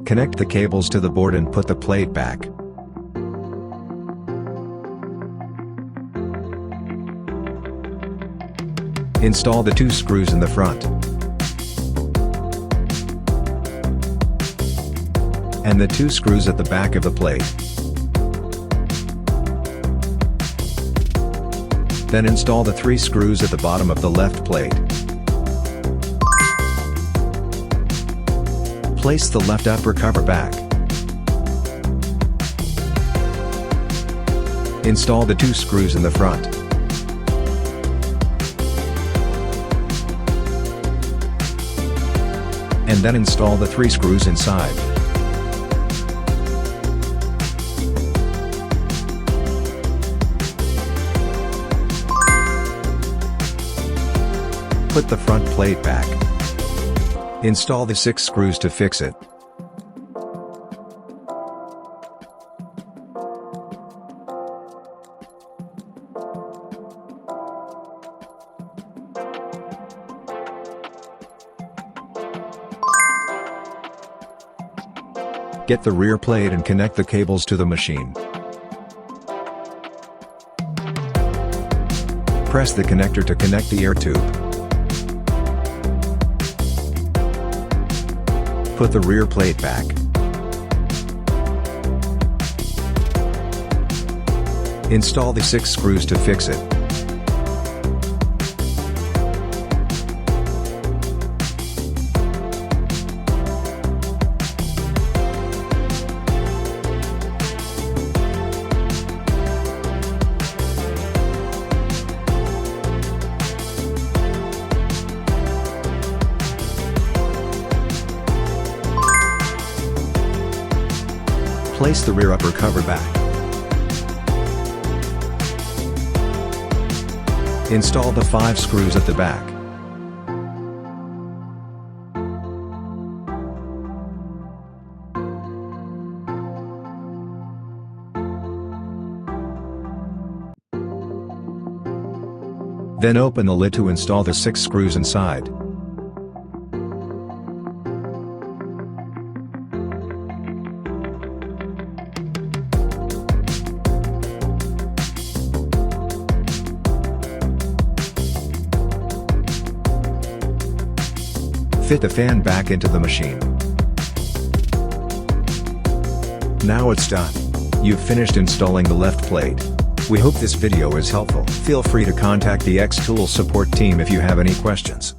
Connect the cables to the board and put the plate back. Install the 2 screws in the front and the 2 screws at the back of the plate. Then install the 3 screws at the bottom of the left plate. Place the left upper cover back. Install the 2 screws in the front. And then install the 3 screws inside. Put the front plate back. Install the 6 screws to fix it. Get the rear plate and connect the cables to the machine. Press the connector to connect the air tube. Put the rear plate back. Install the 6 screws to fix it. Place the rear upper cover back. Install the 5 screws at the back. Then open the lid to install the 6 screws inside. Fit the fan back into the machine. Now it's done. You've finished installing the left plate. We hope this video is helpful. Feel free to contact the xTool support team if you have any questions.